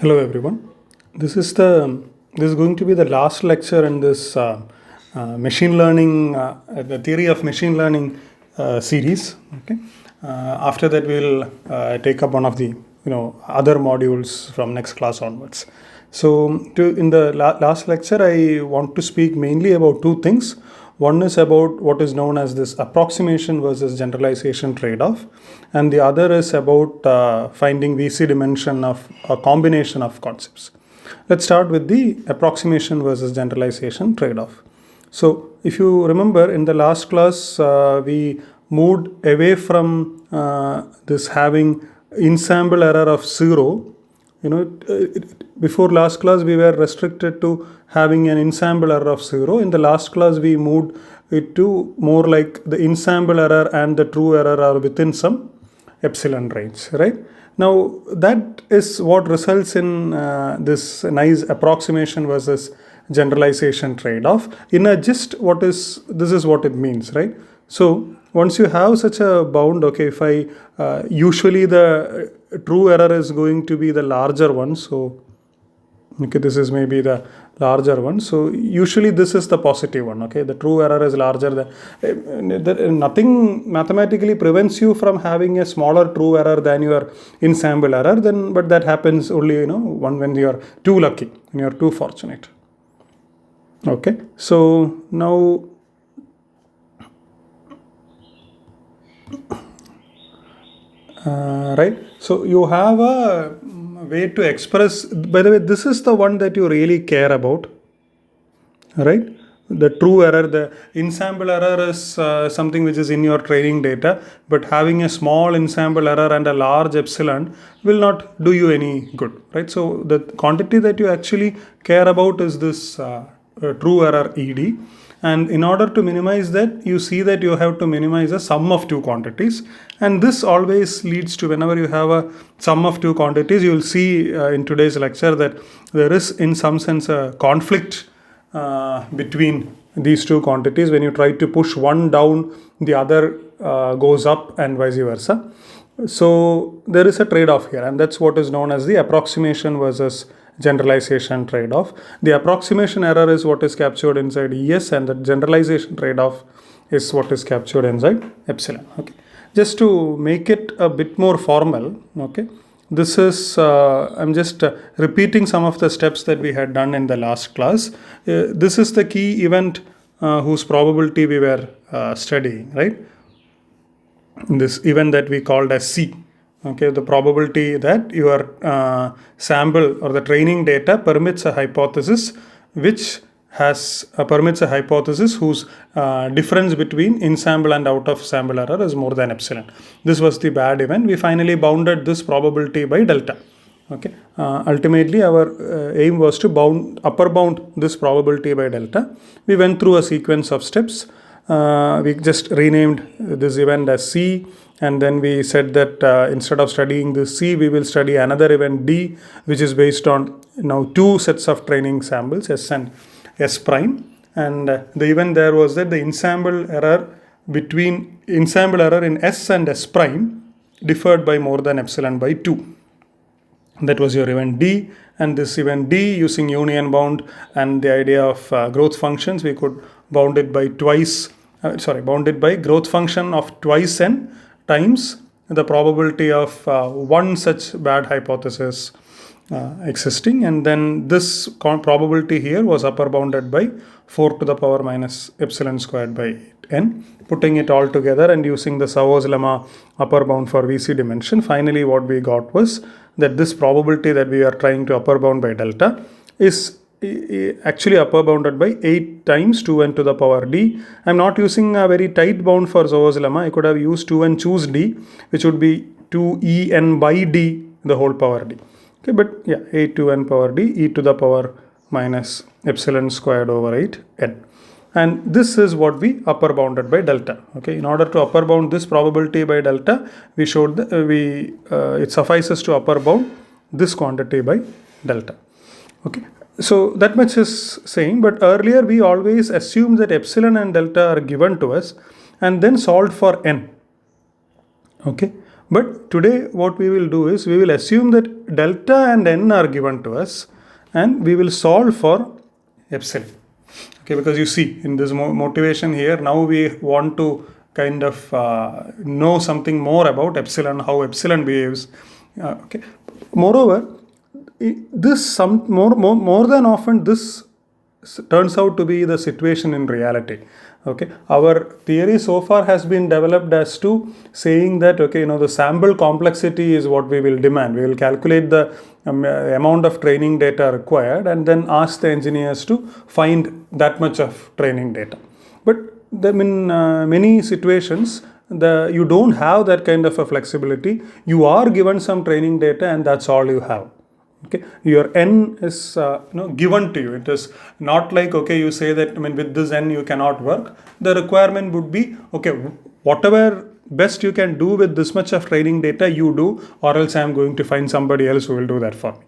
Hello everyone. This is going to be the last lecture in this machine learning, the theory of machine learning series. Okay. After that, we'll take up one of the other modules from next class onwards. So, in the last lecture, I want to speak mainly about two things. One is about what is known as this approximation versus generalization trade-off, and the other is about finding VC dimension of a combination of concepts. Let's start with the approximation versus generalization trade-off. So, if you remember in the last class, we moved away from this having ensemble error of 0. Before last class we were restricted to having an ensemble error of 0. In the last class we moved it to more like the ensemble error and the true error are within some epsilon range, right? Now that is what results in this nice approximation versus generalization trade-off. In a gist, this is what it means, right? So once you have such a bound, okay, if I usually the true error is going to be the larger one, so okay, this is maybe the larger one, so usually this is the positive one, okay, the true error is larger than nothing mathematically prevents you from having a smaller true error than your ensemble error, then but that happens only when you are too lucky, when you are too fortunate. Okay, so now right, so you have a way to express. By the way, this is the one that you really care about, right? The true error, the ensemble error is something which is in your training data, but having a small ensemble error and a large epsilon will not do you any good, right? So the quantity that you actually care about is this true error ED. And in order to minimize that, you see that you have to minimize a sum of two quantities. And this always leads to, whenever you have a sum of two quantities, you will see in today's lecture that there is in some sense a conflict between these two quantities. When you try to push one down, the other goes up and vice versa. So there is a trade-off here, and that's what is known as the approximation versus generalization trade-off. The approximation error is what is captured inside ES, and the generalization trade-off is what is captured inside epsilon. Okay, just to make it a bit more formal, okay, this is I'm just repeating some of the steps that we had done in the last class. This is the key event whose probability we were studying, right? This event that we called as C. Okay, the probability that your sample or the training data permits a hypothesis which permits a hypothesis whose difference between in-sample and out-of-sample error is more than epsilon. This was the bad event. We finally bounded this probability by delta. Okay, ultimately our aim was to upper bound this probability by delta. We went through a sequence of steps. We just renamed this event as C, and then we said that instead of studying this C, we will study another event D, which is based on now two sets of training samples, S and S prime. And the event there was that the ensemble error in S and S prime differed by more than epsilon by 2. That was your event D. And this event D, using union bound and the idea of growth functions, we could bound it by growth function of twice n times the probability of one such bad hypothesis existing, and then this probability here was upper bounded by 4 to the power minus epsilon squared by 8n. Putting it all together and using the Sauer's lemma upper bound for VC dimension, finally what we got was that this probability that we are trying to upper bound by delta is actually upper bounded by 8 times 2n to the power d. I'm not using a very tight bound for Sauer's lemma. I could have used 2n choose d, which would be 2en by d the whole power d. Okay, but yeah, 8 to n power d e to the power minus epsilon squared over 8n. And this is what we upper bounded by delta. Okay, in order to upper bound this probability by delta, we showed that it suffices to upper bound this quantity by delta. Okay, so that much is saying, but earlier we always assumed that epsilon and delta are given to us and then solved for n. Okay, But today what we will do is we will assume that delta and n are given to us, and we will solve for epsilon. Okay, because you see in this motivation here, now we want to kind of know something more about epsilon, how epsilon behaves. Okay. Moreover, more than often this turns out to be the situation in reality. Okay, our theory so far has been developed as to saying that, okay, the sample complexity is what we will demand. We will calculate the amount of training data required and then ask the engineers to find that much of training data. But in many situations, you don't have that kind of a flexibility. You are given some training data and that's all you have. Okay, your n is given to you. It is not like, okay, you say that with this n you cannot work. The requirement would be, okay, whatever best you can do with this much of training data you do, or else I am going to find somebody else who will do that for me.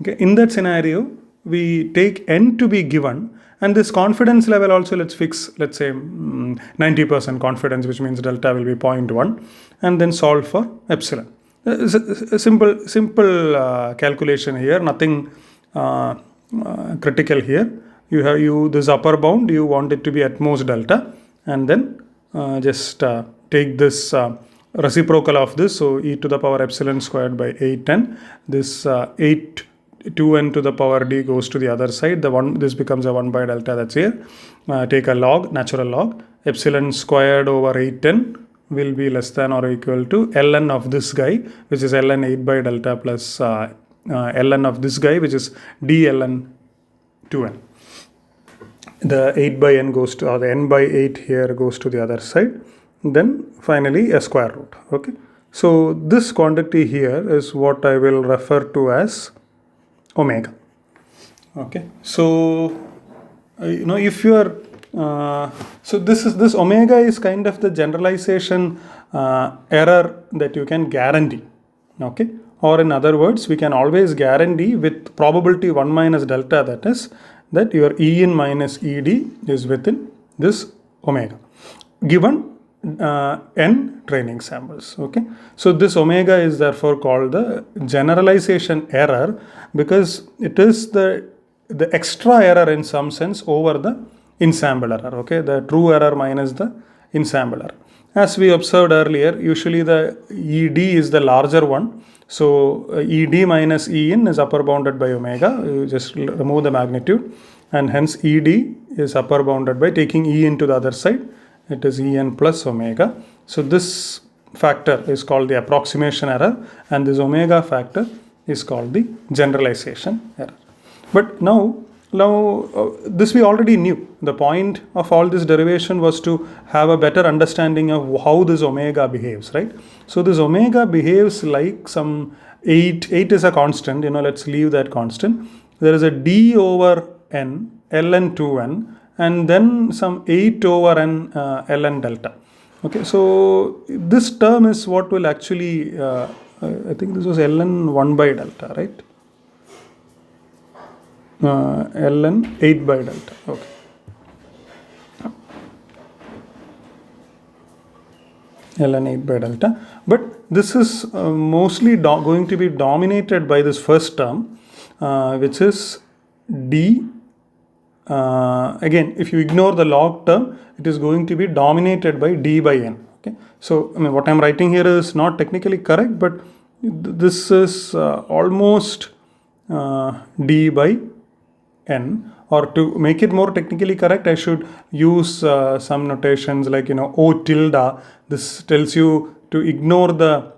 Okay, in that scenario we take n to be given, and this confidence level also let's fix, let's say 90% confidence, which means delta will be 0.1, and then solve for epsilon. A simple calculation here, nothing critical here. You have this upper bound, you want it to be at most delta, and then just take this reciprocal of this, so e to the power epsilon squared by 8n. This 8 2n to the power d goes to the other side. This becomes a 1 by delta that's here. Take a log, natural log, epsilon squared over 8n will be less than or equal to ln of this guy, which is ln 8 by delta plus ln of this guy, which is d ln 2n. The 8 by n goes to, or the n by 8 here goes to the other side. Then finally a square root. Okay, so this quantity here is what I will refer to as omega. Okay, so if you are so this omega is kind of the generalization error that you can guarantee. Okay, or in other words, we can always guarantee with probability 1 minus delta, that is that your En minus Ed is within this omega given n training samples. Okay, so this omega is therefore called the generalization error, because it is the extra error in some sense over the in-sample error. Okay, the true error minus the in-sample error. As we observed earlier, usually the Ed is the larger one. So Ed minus En is upper bounded by omega. You just remove the magnitude, and hence Ed is upper bounded by taking En to the other side. It is En plus omega. So this factor is called the approximation error, and this omega factor is called the generalization error. But now this we already knew. The point of all this derivation was to have a better understanding of how this omega behaves, right? So this omega behaves like some 8 is a constant, let's leave that constant. There is a d over n, ln 2n, and then some 8 over n ln delta. Okay, so this term is what will actually, I think this was ln 1 by delta, right? Ln 8 by delta. Okay. Ln 8 by delta. But this is mostly going to be dominated by this first term, which is d. Again, if you ignore the log term, it is going to be dominated by d by n. Okay. So what I'm writing here is not technically correct, but this is almost d by n, or to make it more technically correct, I should use some notations like O tilde. This tells you to ignore the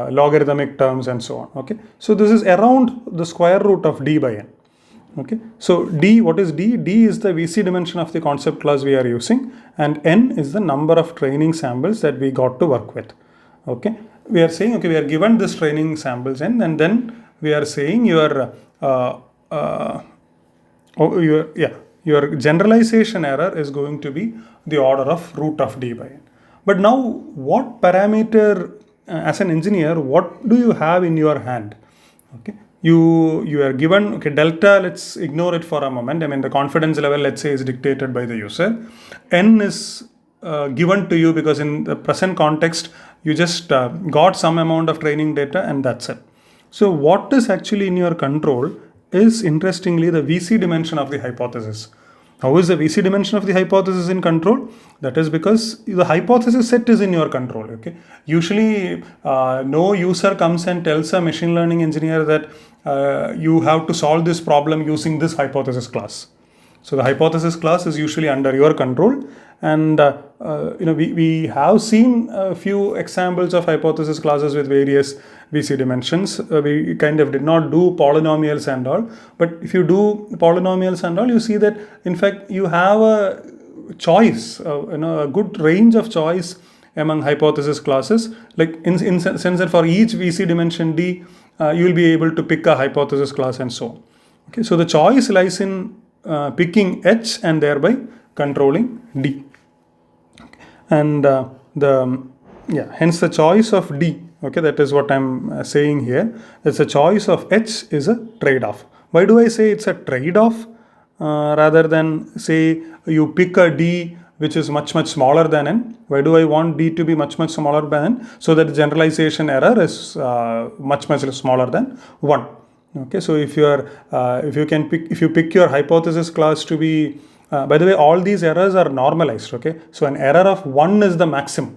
logarithmic terms and so on. Okay, so this is around the square root of d by n. Okay, so d, what is d? D is the VC dimension of the concept class we are using, and n is the number of training samples that we got to work with. Okay, we are saying, okay, we are given this training samples n, and then we are saying your generalization error is going to be the order of root of d by n. But now, what parameter, as an engineer, what do you have in your hand? Okay, you are given, okay, delta, let's ignore it for a moment. The confidence level, let's say, is dictated by the user. N is given to you because in the present context, you just got some amount of training data and that's it. So what is actually in your control is, interestingly, the VC dimension of the hypothesis. How is the VC dimension of the hypothesis in control? That is because the hypothesis set is in your control. Okay. Usually, no user comes and tells a machine learning engineer that you have to solve this problem using this hypothesis class. So the hypothesis class is usually under your control, and we have seen a few examples of hypothesis classes with various VC dimensions. We kind of did not do polynomials and all, but if you do polynomials and all, you see that in fact you have a choice, a good range of choice among hypothesis classes. Like in sense that for each VC dimension D, you will be able to pick a hypothesis class and so on. Okay, so the choice lies in picking H and thereby controlling D. Okay. And hence the choice of D, okay, that is what I'm saying here. It's a choice of H is a trade-off. Why do I say it's a trade-off rather than say you pick a D which is much smaller than N? Why do I want D to be much smaller than N? So that the generalization error is much smaller than 1. Okay, so if you pick your hypothesis class to be, by the way, all these errors are normalized. Okay, so an error of 1 is the maximum.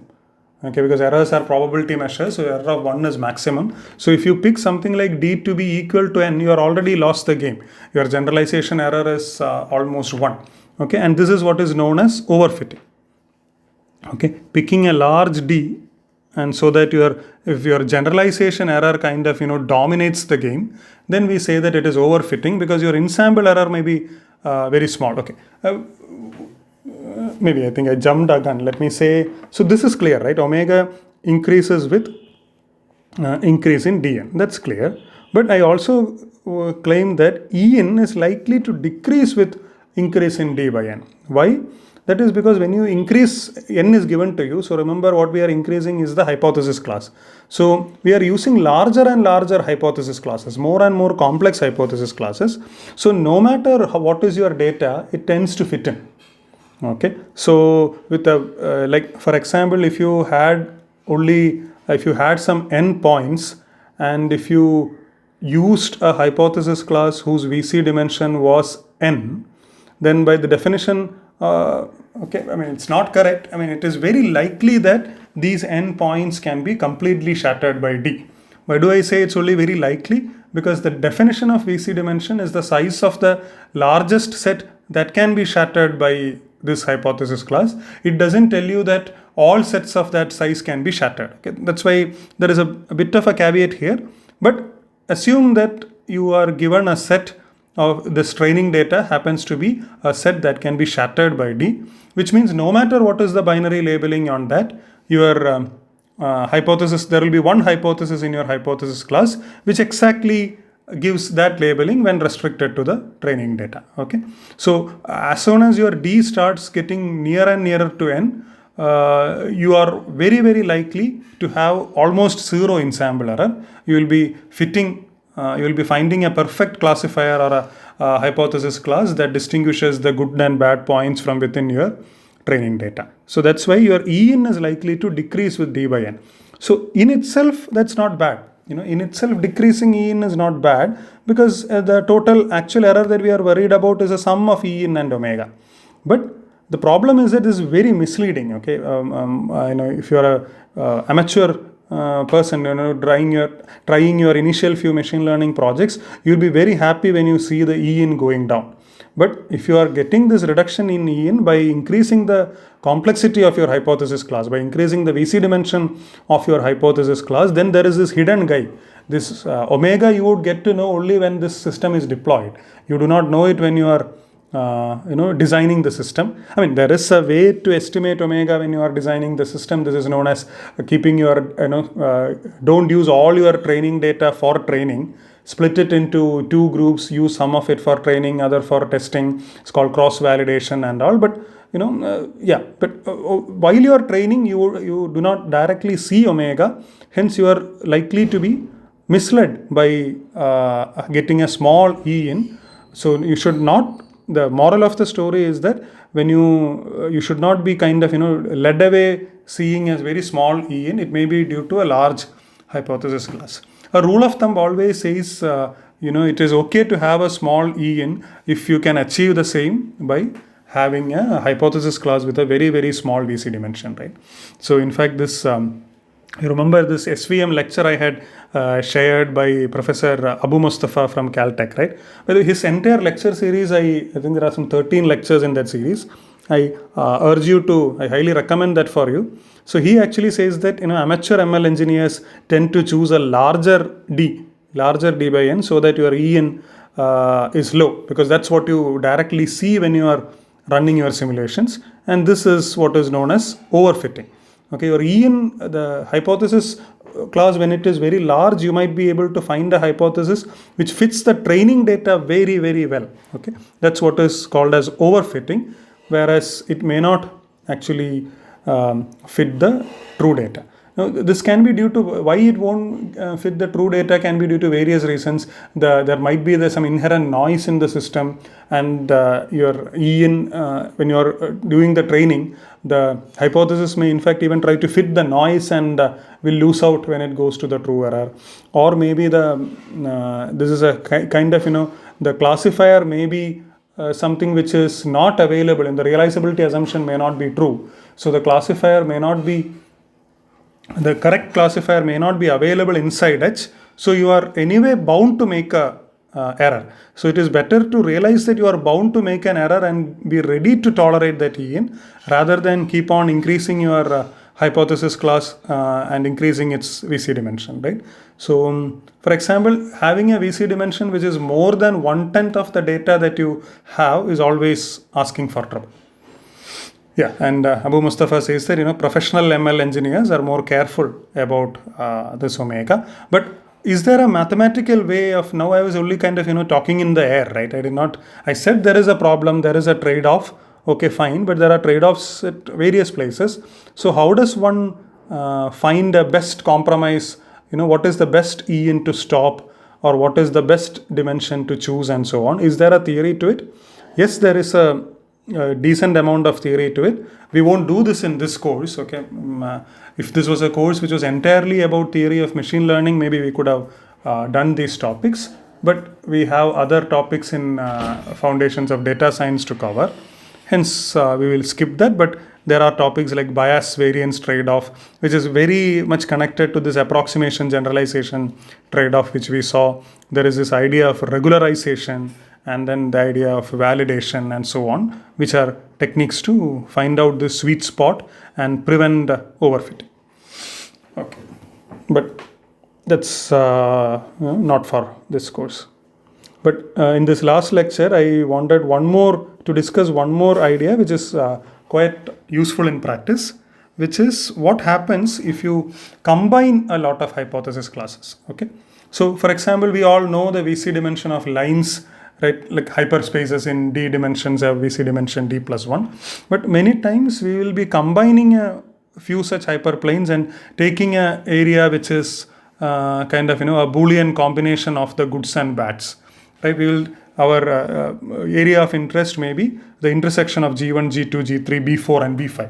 Okay, because errors are probability measures, so error of 1 is maximum. So if you pick something like D to be equal to N, you are already lost the game. Your generalization error is almost 1. Okay, and this is what is known as overfitting. Okay, picking a large D, and so that if your generalization error kind of dominates the game, then we say that it is overfitting because your ensemble error may be very small. Okay, maybe I think I jumped again. Let me say, so this is clear, right? Omega increases with increase in Dn. That's clear. But I also claim that En is likely to decrease with increase in D by N. Why? That is because when you increase, N is given to you. So remember, what we are increasing is the hypothesis class. So we are using larger and larger hypothesis classes, more and more complex hypothesis classes. So no matter what is your data, it tends to fit in. Okay. So with like for example, if you had some N points, and if you used a hypothesis class whose VC dimension was N, then by the definition, okay, I mean, it's not correct. I mean, it is very likely that these N points can be completely shattered by D. Why do I say it's only very likely? Because the definition of VC dimension is the size of the largest set that can be shattered by this hypothesis class. It doesn't tell you that all sets of that size can be shattered. Okay? That's why there is a bit of a caveat here. But assume that you are given a set of this training data happens to be a set that can be shattered by D, which means no matter what is the binary labeling on that, your hypothesis, there will be one hypothesis in your hypothesis class which exactly gives that labeling when restricted to the training data. Okay, so as soon as your D starts getting nearer and nearer to N, you are very likely to have almost zero ensemble error. You will be finding a perfect classifier or a hypothesis class that distinguishes the good and bad points from within your training data. So that's why your En is likely to decrease with D by N. So in itself, that's not bad. In itself, decreasing En is not bad because the total actual error that we are worried about is a sum of En and omega. But the problem is that this is very misleading. Okay, if you are a amateur person, trying your initial few machine learning projects, you'll be very happy when you see the En going down. But if you are getting this reduction in En by increasing the complexity of your hypothesis class, by increasing the VC dimension of your hypothesis class, then there is this hidden guy. This omega you would get to know only when this system is deployed. You do not know it when you are designing the system. I mean, there is a way to estimate omega when you are designing the system. This is known as keeping your, don't use all your training data for training. Split it into two groups, use some of it for training, other for testing. It's called cross-validation and all. But, while you are training, you do not directly see omega. Hence, you are likely to be misled by getting a small En. So you should not. The moral of the story is that when you should not be kind of led away seeing as very small en. It may be due to a large hypothesis class. A rule of thumb always says it is okay to have a small en if you can achieve the same by having a hypothesis class with a very, very small VC dimension, right? So in fact, this you remember this SVM lecture I had shared by Professor Abu Mustafa from Caltech, right? But his entire lecture series, I think there are some 13 lectures in that series. I highly recommend that for you. So he actually says that amateur ML engineers tend to choose a larger D by n, so that your En is low, because that's what you directly see when you are running your simulations, and this is what is known as overfitting. Okay, your En, the hypothesis class, when it is very large, you might be able to find a hypothesis which fits the training data very, very well. Okay, that's what is called as overfitting, whereas it may not actually fit the true data. Now, this can be due to why it won't fit the true data can be due to various reasons. There might be some inherent noise in the system, and your En, when you are doing the training, the hypothesis may in fact even try to fit the noise and will lose out when it goes to the true error. Or maybe this is a kind of the classifier may be something which is not available, and the realizability assumption may not be true. So the correct classifier may not be available inside H, so you are anyway bound to make a error. So it is better to realize that you are bound to make an error and be ready to tolerate that En, rather than keep on increasing your hypothesis class and increasing its VC dimension, right? So for example, having a VC dimension which is more than 1/10 of the data that you have is always asking for trouble. Yeah, and Abu Mustafa says that professional ML engineers are more careful about this omega. But is there a mathematical way of, now I was only kind of talking in the air, right? I said there is a problem, there is a trade-off. Okay, fine, but there are trade-offs at various places. So how does one find a best compromise? What is the best En to stop, or what is the best dimension to choose, and so on? Is there a theory to it? Yes, there is a decent amount of theory to it. We won't do this in this course. Okay, if this was a course which was entirely about theory of machine learning, maybe we could have done these topics, but we have other topics in foundations of data science to cover. Hence we will skip that, but there are topics like bias variance trade-off, which is very much connected to this approximation generalization trade-off which we saw. There is this idea of regularization, and then the idea of validation, and so on, which are techniques to find out the sweet spot and prevent overfitting. Okay, but that's not for this course. But in this last lecture, I wanted to discuss one more idea, which is quite useful in practice, which is what happens if you combine a lot of hypothesis classes. Okay, so for example, we all know the VC dimension of lines, right? Like hyperspaces in D dimensions have VC dimension D+1. But many times we will be combining a few such hyperplanes and taking an area which is kind of a Boolean combination of the goods and bads, right? Our area of interest may be the intersection of G1, G2, G3, B4 and B5.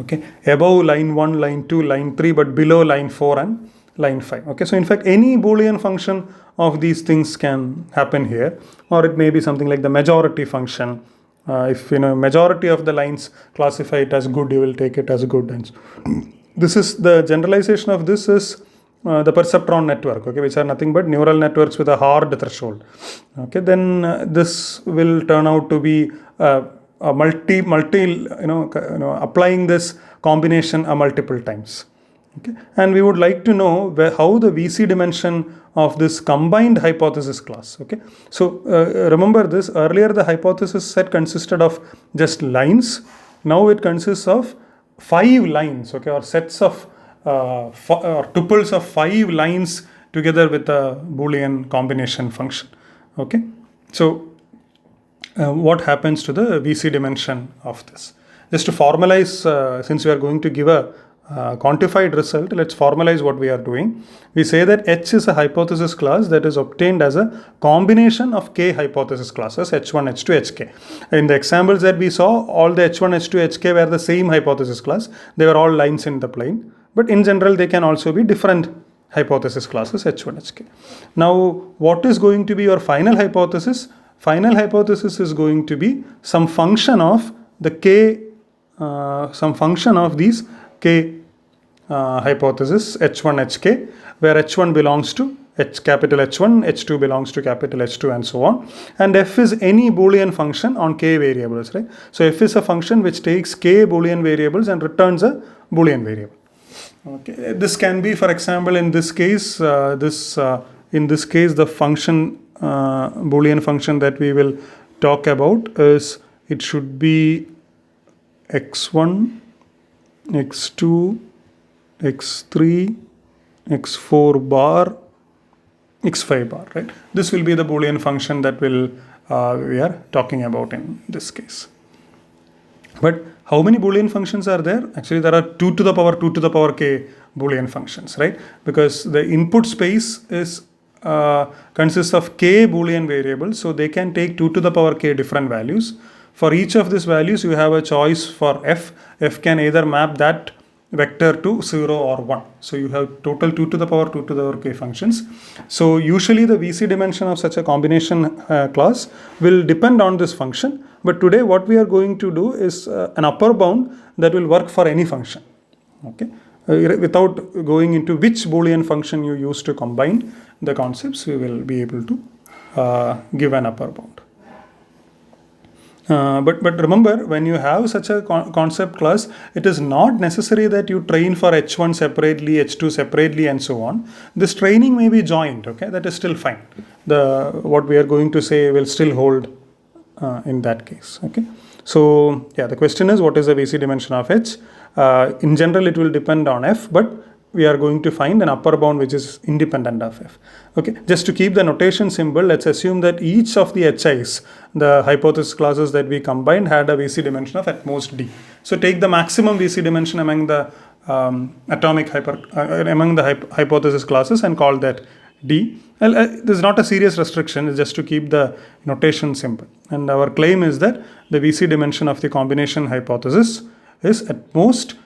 Okay, above line 1, line 2, line 3, but below line 4 and line 5. Okay, so in fact any Boolean function of these things can happen here, or it may be something like the majority function. If majority of the lines classify it as good, you will take it as good. And so this is the generalization of this is the perceptron network, okay, which are nothing but neural networks with a hard threshold. Okay, then this will turn out to be a multi applying this combination multiple times. Okay, and we would like to know how the VC dimension of this combined hypothesis class. Okay, so remember this, earlier the hypothesis set consisted of just lines. Now it consists of 5 lines, okay, or sets of or tuples of 5 lines together with a Boolean combination function. Okay, so what happens to the VC dimension of this? Just to formalize, since we are going to give a quantified result, let's formalize what we are doing. We say that H is a hypothesis class that is obtained as a combination of K hypothesis classes H1, H2, Hk. In the examples that we saw, all the H1, H2, Hk were the same hypothesis class. They were all lines in the plane. But in general, they can also be different hypothesis classes H1, Hk. Now, what is going to be your final hypothesis? Final hypothesis is going to be some function of the K, some function of these K hypothesis H1, Hk, where H1 belongs to capital H1, H2 belongs to capital H2, and so on. And f is any Boolean function on K variables, right? So f is a function which takes K Boolean variables and returns a Boolean variable. Okay, this can be, for example, in this case, the function Boolean function that we will talk about is, it should be x1, x2, x3, x4 bar, x5 bar, right? This will be the Boolean function that we are talking about in this case. But how many Boolean functions are there? Actually, there are 2 to the power k Boolean functions, right? Because the input space is consists of k Boolean variables, so they can take 2 to the power k different values. For each of these values, you have a choice for f. F can either map that vector to 0 or 1. So you have total 2 to the power k functions. So usually the VC dimension of such a combination class will depend on this function. But today what we are going to do is an upper bound that will work for any function. Okay, without going into which Boolean function you use to combine the concepts, we will be able to give an upper bound. But remember, when you have such a concept class, it is not necessary that you train for H1 separately, H2 separately, and so on. This training may be joined, okay? That is still fine. What we are going to say will still hold in that case, okay? So, yeah, the question is, what is the VC dimension of H? In general, it will depend on F, but we are going to find an upper bound which is independent of F. Okay, just to keep the notation simple, let's assume that each of the HIs, the hypothesis classes that we combined, had a VC dimension of at most D. So take the maximum VC dimension among the hypothesis classes and call that D. Well, this is not a serious restriction, it's just to keep the notation simple. And our claim is that the VC dimension of the combination hypothesis is at most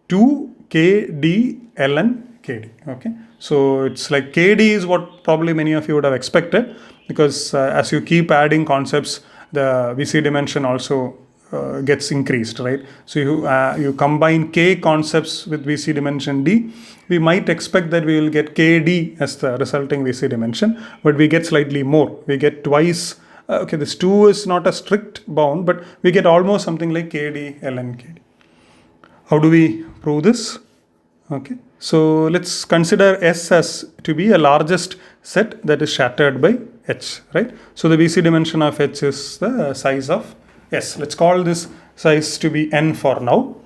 2 KD ln KD. Okay, so it's like KD is what probably many of you would have expected, because as you keep adding concepts, the VC dimension also gets increased, right? So you combine K concepts with VC dimension D, we might expect that we will get KD as the resulting VC dimension, but we get slightly more. We get twice. Okay, this 2 is not a strict bound, but we get almost something like KD ln KD. How do we prove this? Okay, so let's consider S as to be a largest set that is shattered by H, right? So the VC dimension of H is the size of S. Let's call this size to be N for now.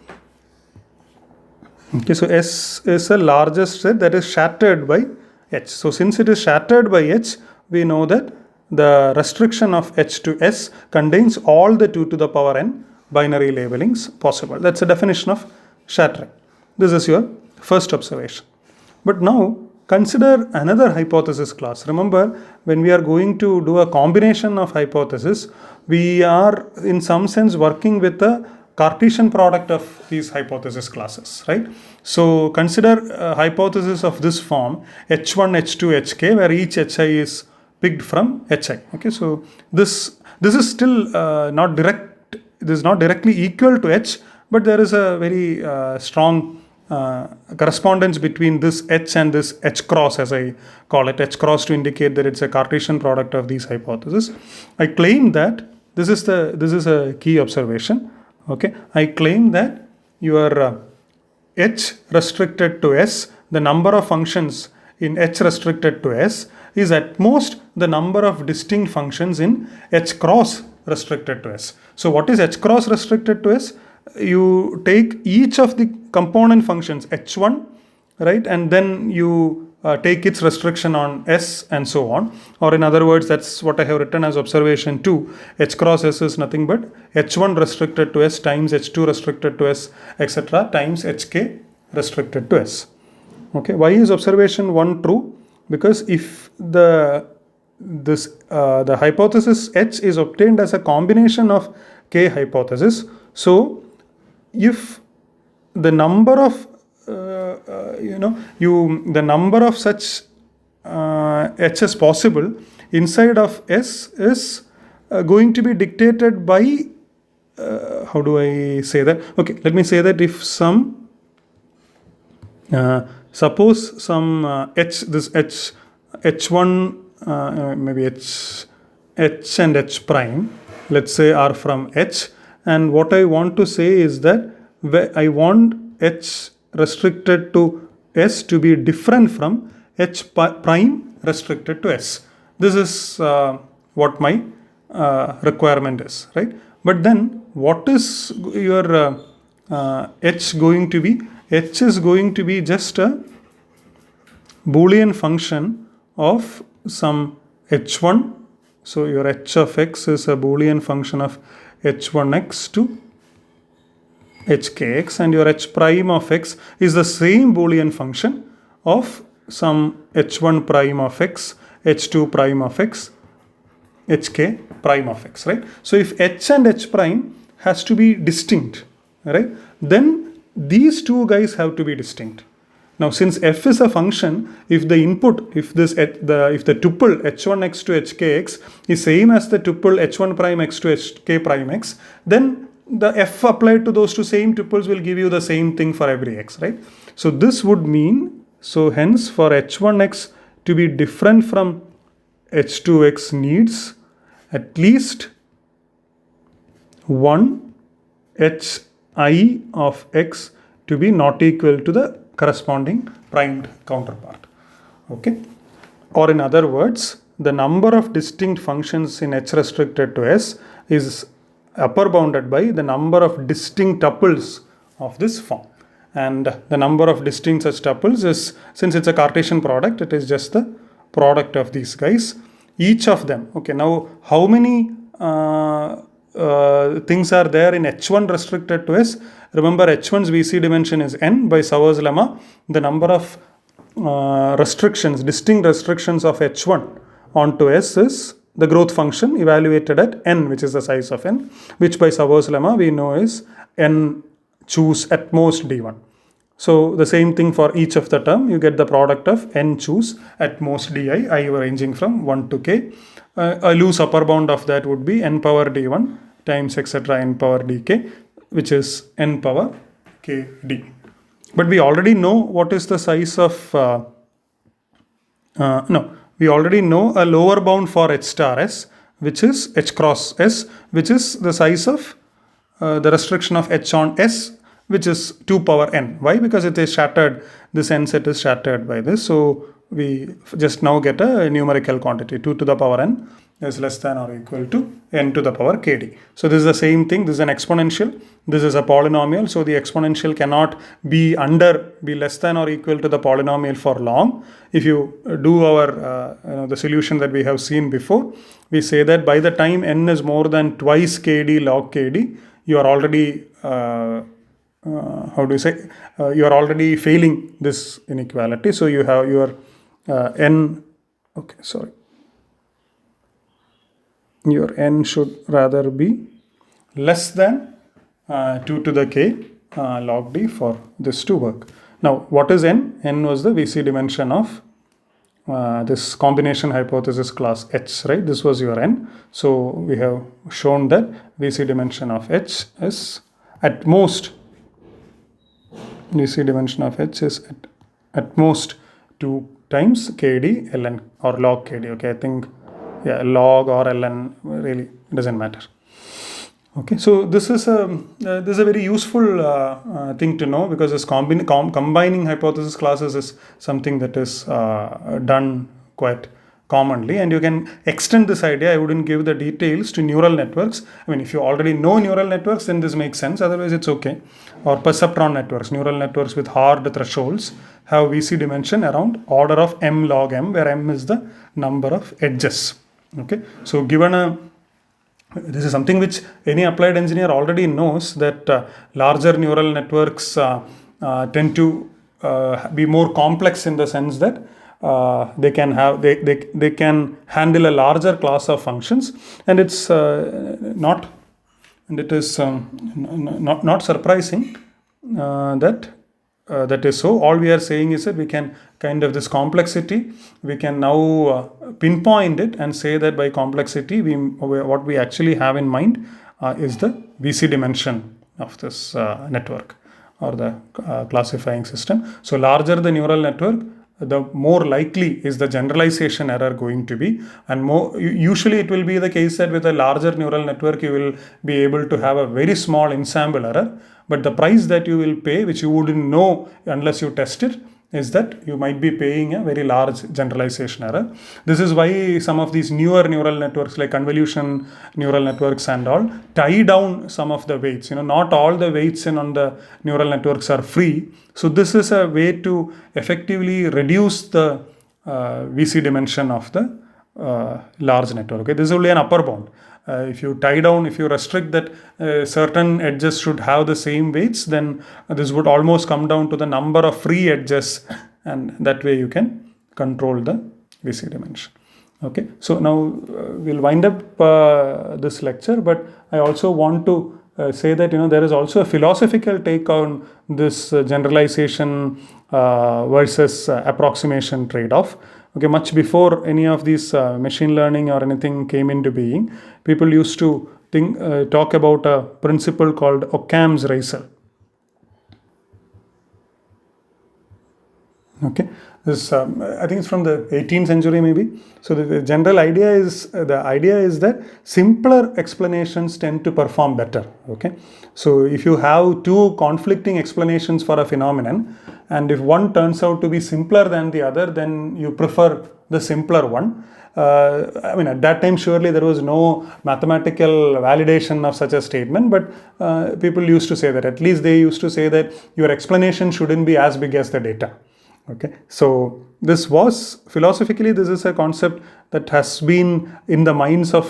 Okay, so S is a largest set that is shattered by H. So since it is shattered by H, we know that the restriction of H to S contains all the 2 to the power N binary labelings possible. That's a definition of shattering. This is your first observation. But now consider another hypothesis class. Remember, when we are going to do a combination of hypotheses, we are in some sense working with the Cartesian product of these hypothesis classes, right? So consider a hypothesis of this form, H1, H2, Hk, where each Hi is picked from Hi. Okay, so this is still not direct. This is not directly equal to H, but there is a very strong correspondence between this H and this H cross, as I call it, H cross, to indicate that it's a Cartesian product of these hypotheses. I claim that this is a key observation. Okay, I claim that your H restricted to S, the number of functions in H restricted to S is at most the number of distinct functions in H cross restricted to S. So what is H cross restricted to S? You take each of the component functions H1, right, and then you take its restriction on S and so on. Or in other words, that's what I have written as observation 2. H cross S is nothing but H1 restricted to S times H2 restricted to S, etc. times Hk restricted to S. Okay, why is observation 1 true? Because if the hypothesis H is obtained as a combination of K hypothesis, so if the number of the number of such H's possible inside of S is going to be dictated by how do I say that? Okay, let me say that if some suppose some H1 maybe H and H prime, let's say, are from H, and what I want to say is that I want H restricted to S to be different from H prime restricted to S. This is what my requirement is, right? But then what is your H going to be? H is going to be just a Boolean function of some H1. So your H of X is a Boolean function of H1X to HKX, and your H prime of X is the same Boolean function of some H1 prime of X, H2 prime of X, HK prime of X, right? So if H and H prime has to be distinct, right, then these two guys have to be distinct. Now, since f is a function, if the input, if the tuple h1x to hkx is same as the tuple h1 prime x to hk prime x, then the f applied to those two same tuples will give you the same thing for every x, right? So this would mean, so hence for h1x to be different from h2x needs at least one hi of x to be not equal to the corresponding primed counterpart. Okay, or in other words, the number of distinct functions in H restricted to S is upper bounded by the number of distinct tuples of this form, and the number of distinct such tuples is, since it's a Cartesian product, it is just the product of these guys, each of them. Okay, now how many things are there in H1 restricted to S? Remember, H1's VC dimension is n. By Sauer's lemma, the number of distinct restrictions of H1 onto S is the growth function evaluated at n, which is the size of n, which by Sauer's lemma we know is n choose at most d1. So the same thing for each of the term, you get the product of n choose at most di, I ranging from 1 to k. A loose upper bound of that would be n power d1 times etc. n power dk, which is n power kd. But we already know what is the size of, we already know a lower bound for h star s, which is h cross s, which is the size of the restriction of h on s, which is 2 power n. Why? Because it is shattered, this n set is shattered by this. So we just now get a numerical quantity, 2 to the power n is less than or equal to n to the power kd. So this is the same thing, this is an exponential, this is a polynomial, so the exponential cannot be less than or equal to the polynomial for long. If you do our the solution that we have seen before, we say that by the time n is more than twice kd log kd, you are already you are already failing this inequality. So you have your your n should rather be less than 2 to the k log d for this to work. Now, what is n? N was the VC dimension of this combination hypothesis class H, right? This was your n. So we have shown that VC dimension of H is at most, VC dimension of H is at most 2 times kd ln or log kd. Okay, I think log or ln really doesn't matter. Okay, so this is a very useful thing to know, because this combining hypothesis classes is something that is done quite commonly, and you can extend this idea. I wouldn't give the details to neural networks. I mean, if you already know neural networks, then this makes sense, otherwise it's okay. Or perceptron networks, neural networks with hard thresholds have VC dimension around order of m log m, where m is the number of edges. Okay, so this is something which any applied engineer already knows, that larger neural networks tend to be more complex in the sense that they can handle a larger class of functions, and it's not and it is not surprising that is so. All we are saying is that we can kind of this complexity, we can now pinpoint it and say that by complexity, what we actually have in mind is the VC dimension of this network or the classifying system. So larger the neural network, the more likely is the generalization error going to be, and more usually it will be the case that with a larger neural network you will be able to have a very small ensemble error, but the price that you will pay, which you wouldn't know unless you test it, is that you might be paying a very large generalization error. This is why some of these newer neural networks like convolution neural networks and all tie down some of the weights. Not all the weights on the neural networks are free. So this is a way to effectively reduce the VC dimension of the large network. Okay, this is only an upper bound. If you restrict that certain edges should have the same weights, then this would almost come down to the number of free edges, and that way you can control the VC dimension. Okay, so now we'll wind up this lecture, but I also want to say that there is also a philosophical take on this generalization versus approximation trade-off. Okay, much before any of these machine learning or anything came into being, people used to talk about a principle called Occam's razor. Okay, this I think it's from the 18th century maybe. So the general idea is that simpler explanations tend to perform better. Okay, so if you have two conflicting explanations for a phenomenon, and if one turns out to be simpler than the other, then you prefer the simpler one. At that time, surely there was no mathematical validation of such a statement, but people used to say that. At least they used to say that your explanation shouldn't be as big as the data. Okay, so this was philosophically, this is a concept that has been in the minds of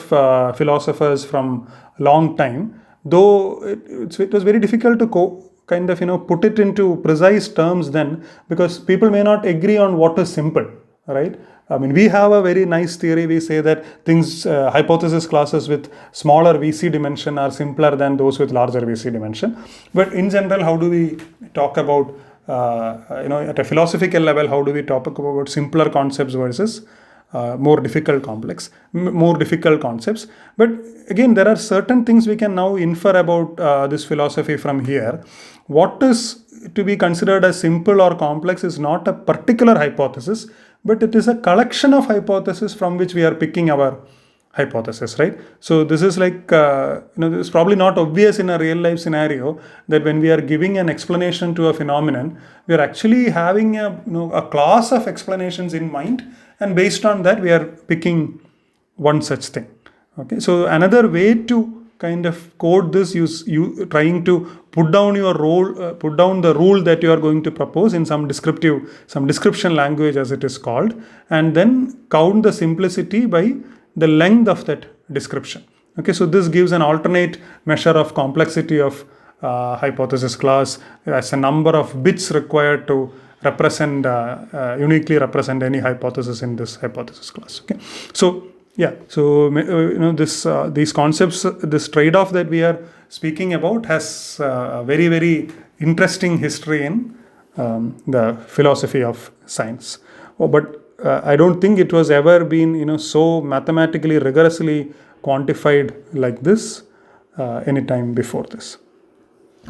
philosophers from a long time, though it was very difficult to put it into precise terms then, because people may not agree on what is simple, right? We have a very nice theory. We say that things, hypothesis classes with smaller VC dimension are simpler than those with larger VC dimension. But in general, how do we talk about at a philosophical level, how do we talk about simpler concepts versus more difficult concepts? But again, there are certain things we can now infer about this philosophy from here. What is to be considered as simple or complex is not a particular hypothesis, but it is a collection of hypotheses from which we are picking our hypothesis, right? So this is like, it's probably not obvious in a real life scenario that when we are giving an explanation to a phenomenon, we are actually having a class of explanations in mind, and based on that we are picking one such thing. Okay, so another way to kind of code this, you trying to put down the rule that you are going to propose in some description language as it is called, and then count the simplicity by the length of that description. Okay, so this gives an alternate measure of complexity of hypothesis class as a number of bits required to represent uniquely represent any hypothesis in this hypothesis class. Okay, so yeah, so these concepts, this trade-off that we are speaking about has a very, very interesting history in the philosophy of science. But I don't think it was ever been so mathematically rigorously quantified like this any time before this.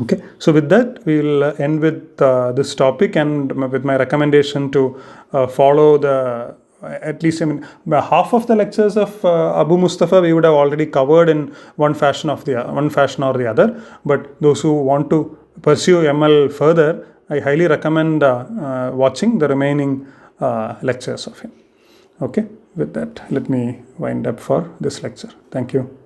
Okay, so with that we'll end with this topic, and with my recommendation to follow the at least half of the lectures of Abu Mustafa we would have already covered in one fashion or the other. But those who want to pursue ML further, I highly recommend watching the remaining lectures of him. Okay, with that, let me wind up for this lecture. Thank you.